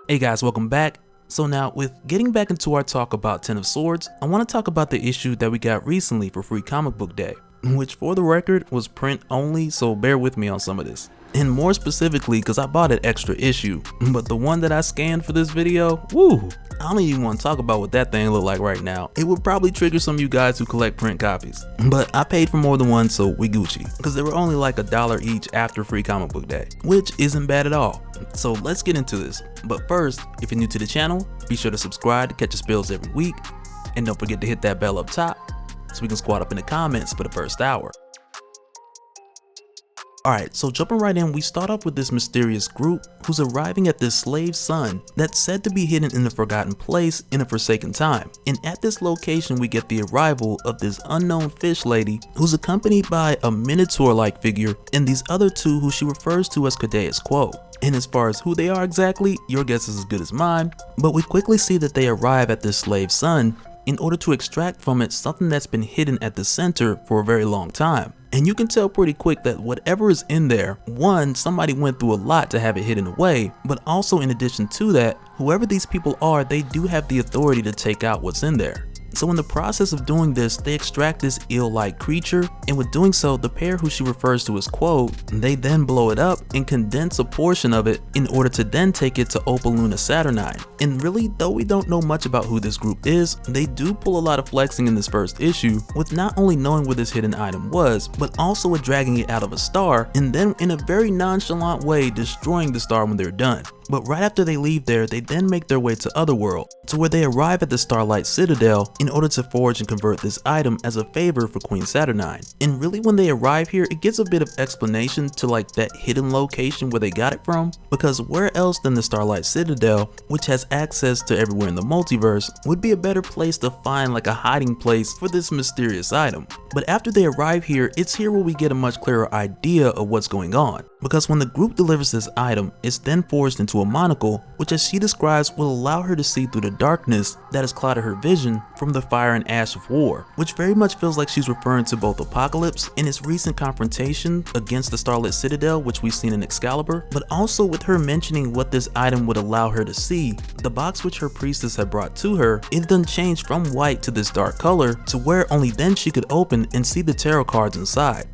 Hey guys, welcome back. So now, with getting back into our talk about Ten of Swords, I want to talk about the issue that we got recently for Free Comic Book Day, which for the record was print only, so bear with me on some of this. And more specifically, because I bought an extra issue, but the one that I scanned for this video, woo, I don't even want to talk about what that thing look like right now. It would probably trigger some of you guys who collect print copies. But I paid for more than one, so we Gucci, because they were only like $1 each after Free Comic Book Day, which isn't bad at all. So let's get into this. But first, if you're new to the channel, be sure to subscribe to catch your spills every week. And don't forget to hit that bell up top so we can squat up in the comments for the first hour. Alright, so jumping right in, we start off with this mysterious group who's arriving at this slave sun that's said to be hidden in a forgotten place in a forsaken time. And at this location we get the arrival of this unknown fish lady who's accompanied by a minotaur-like figure and these other two who she refers to as Cadeus Quo. And as far as who they are exactly, your guess is as good as mine, but we quickly see that they arrive at this slave sun in order to extract from it something that's been hidden at the center for a very long time. And you can tell pretty quick that whatever is in there, one, somebody went through a lot to have it hidden away, but also in addition to that, whoever these people are, they do have the authority to take out what's in there. So in the process of doing this, they extract this eel-like creature, and with doing so, the pair who she refers to as Quo, they then blow it up and condense a portion of it in order to then take it to Opaluna Saturnyne. And really, though we don't know much about who this group is, they do pull a lot of flexing in this first issue, with not only knowing where this hidden item was, but also with dragging it out of a star, and then in a very nonchalant way destroying the star when they're done. But right after they leave there, they then make their way to Otherworld, to where they arrive at the Starlight Citadel in order to forge and convert this item as a favor for Queen Saturnyne. And really when they arrive here, it gives a bit of explanation to like that hidden location where they got it from, because where else than the Starlight Citadel, which has access to everywhere in the multiverse, would be a better place to find like a hiding place for this mysterious item. But after they arrive here, it's here where we get a much clearer idea of what's going on. Because when the group delivers this item, it's then forged into a monocle, which as she describes will allow her to see through the darkness that has clouded her vision from the fire and ash of war, which very much feels like she's referring to both Apocalypse and his recent confrontation against the Starlit Citadel, which we've seen in Excalibur, but also with her mentioning what this item would allow her to see. The box which her priestess had brought to her, it then changed from white to this dark color to where only then she could open and see the tarot cards inside.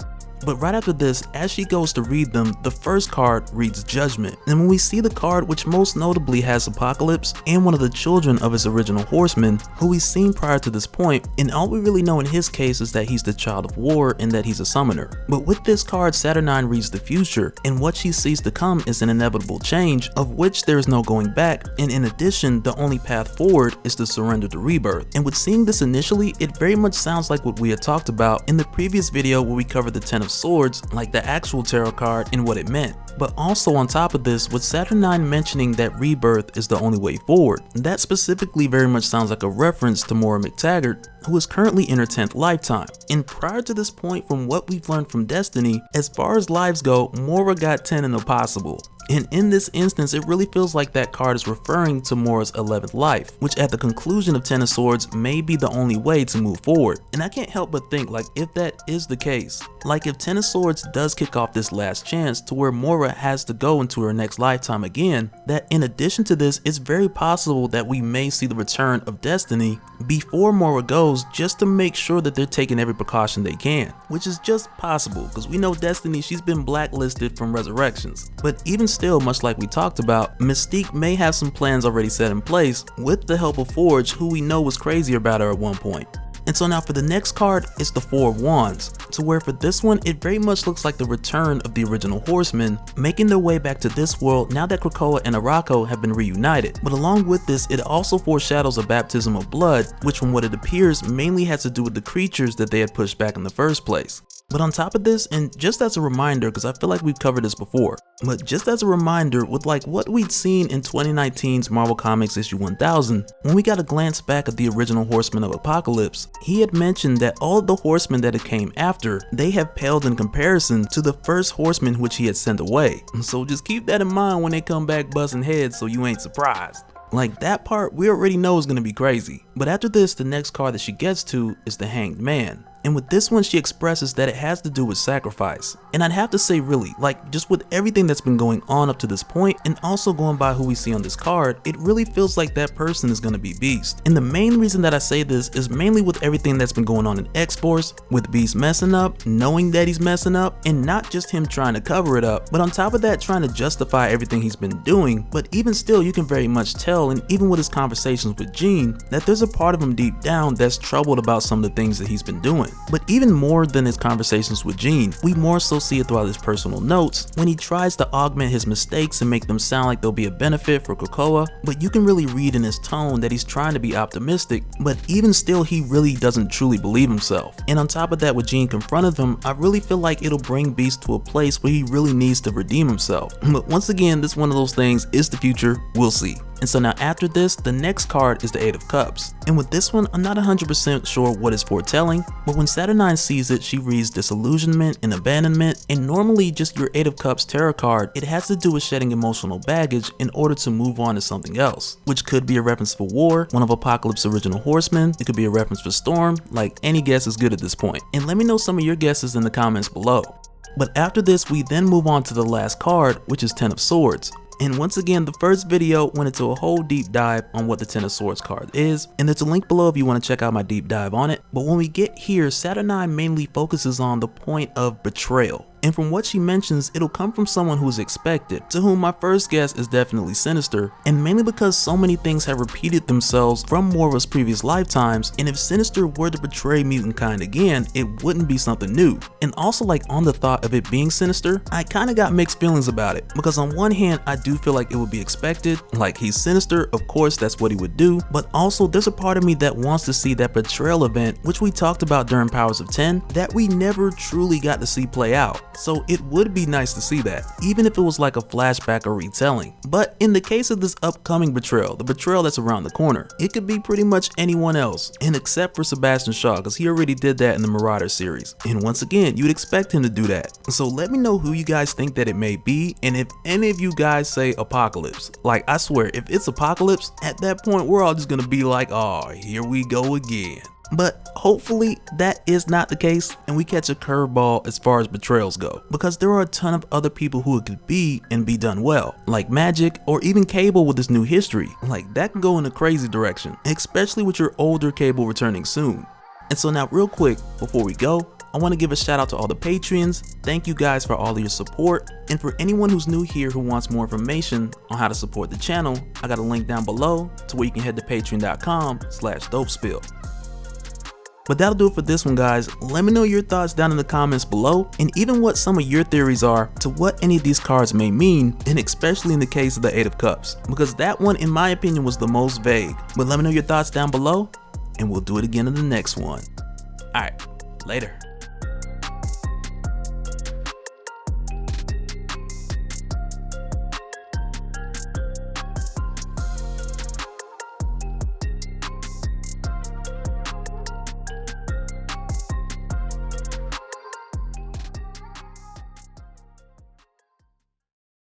But right after this, as she goes to read them, the first card reads Judgment. And when we see the card, which most notably has Apocalypse and one of the children of his original horseman, who we've seen prior to this point, and all we really know in his case is that he's the child of war and that he's a summoner. But with this card, Saturnyne reads the future, and what she sees to come is an inevitable change, of which there is no going back, and in addition, the only path forward is to surrender to rebirth. And with seeing this initially, it very much sounds like what we had talked about in the previous video where we covered the Ten of Swords, like the actual tarot card and what it meant. But also on top of this, with Saturnyne mentioning that rebirth is the only way forward, that specifically very much sounds like a reference to Moira McTaggart, who is currently in her 10th lifetime. And prior to this point, from what we've learned from Destiny, as far as lives go, Moira got 10 in Impossible. And in this instance, it really feels like that card is referring to Moira's 11th life, which at the conclusion of Ten of Swords may be the only way to move forward. And I can't help but think, like, if that is the case, like if Ten of Swords does kick off this last chance to where Moira has to go into her next lifetime again, that in addition to this, it's very possible that we may see the return of Destiny before Moira goes, just to make sure that they're taking every precaution they can, which is just possible because we know Destiny, she's been blacklisted from Resurrections. But even still, much like we talked about, Mystique may have some plans already set in place with the help of Forge, who we know was crazy about her at one point. And so now for the next card, it's the Four of Wands, to where for this one, it very much looks like the return of the original horsemen, making their way back to this world now that Krakoa and Arako have been reunited. But along with this, it also foreshadows a baptism of blood, which from what it appears mainly has to do with the creatures that they had pushed back in the first place. But on top of this, and just as a reminder, because I feel like we've covered this before, but just as a reminder, with like what we'd seen in 2019's Marvel Comics issue 1000, when we got a glance back at the original Horsemen of Apocalypse, he had mentioned that all of the horsemen that it came after, they have paled in comparison to the first horseman which he had sent away. So just keep that in mind when they come back busting heads so you ain't surprised. Like that part we already know is going to be crazy. But after this, the next card that she gets to is the Hanged Man. And with this one, she expresses that it has to do with sacrifice. And I'd have to say really, like just with everything that's been going on up to this point, and also going by who we see on this card, it really feels like that person is going to be Beast. And the main reason that I say this is mainly with everything that's been going on in X-Force, with Beast messing up, knowing that he's messing up, and not just him trying to cover it up, but on top of that trying to justify everything he's been doing. But even still, you can very much tell, and even with his conversations with Jean, that there's a part of him deep down that's troubled about some of the things that he's been doing. But even more than his conversations with Jean, we more so see it throughout his personal notes when he tries to augment his mistakes and make them sound like they'll be a benefit for Krakoa. But you can really read in his tone that he's trying to be optimistic, but even still he really doesn't truly believe himself. And on top of that, with Jean confronting him, I really feel like it'll bring Beast to a place where he really needs to redeem himself. But once again, this one of those things is the future, we'll see. And so now after this, the next card is the Eight of Cups. And with this one, I'm not 100% sure what it's foretelling, but when Saturnyne sees it, she reads disillusionment and abandonment, and normally just your Eight of Cups tarot card, it has to do with shedding emotional baggage in order to move on to something else, which could be a reference for War, one of Apocalypse's original horsemen, it could be a reference for Storm, like any guess is good at this point. And let me know some of your guesses in the comments below. But after this, we then move on to the last card, which is Ten of Swords. And once again, the first video went into a whole deep dive on what the Ten of Swords card is, and there's a link below if you want to check out my deep dive on it. But when we get here, Saturnyne mainly focuses on the point of betrayal. And from what she mentions, it'll come from someone who is expected, to whom my first guess is definitely Sinister, and mainly because so many things have repeated themselves from Moira's previous lifetimes, and if Sinister were to betray mutant kind again, it wouldn't be something new. And also, like, on the thought of it being Sinister, I kinda got mixed feelings about it, because on one hand, I do feel like it would be expected, like he's Sinister, of course that's what he would do, but also there's a part of me that wants to see that betrayal event, which we talked about during Powers of 10, that we never truly got to see play out. So it would be nice to see that, even if it was like a flashback or retelling. But in the case of this upcoming betrayal, the betrayal that's around the corner, it could be pretty much anyone else, and except for Sebastian Shaw, because he already did that in the Marauder series. And once again, you'd expect him to do that. So let me know who you guys think that it may be, and if any of you guys say Apocalypse. Like, I swear, if it's Apocalypse, at that point we're all just gonna be like, oh, here we go again. But hopefully that is not the case and we catch a curveball as far as betrayals go, because there are a ton of other people who it could be and be done well, like Magic or even Cable with this new history. Like, that can go in a crazy direction, especially with your older Cable returning soon. And so now real quick before we go, I want to give a shout out to all the Patreons. Thank you guys for all of your support, and for anyone who's new here who wants more information on how to support the channel, I got a link down below to where you can head to patreon.com/DopeSpill. But that'll do it for this one, guys. Let me know your thoughts down in the comments below, and even what some of your theories are to what any of these cards may mean, and especially in the case of the Eight of Cups, because that one in my opinion was the most vague. But let me know your thoughts down below, and we'll do it again in the next one. Alright, later.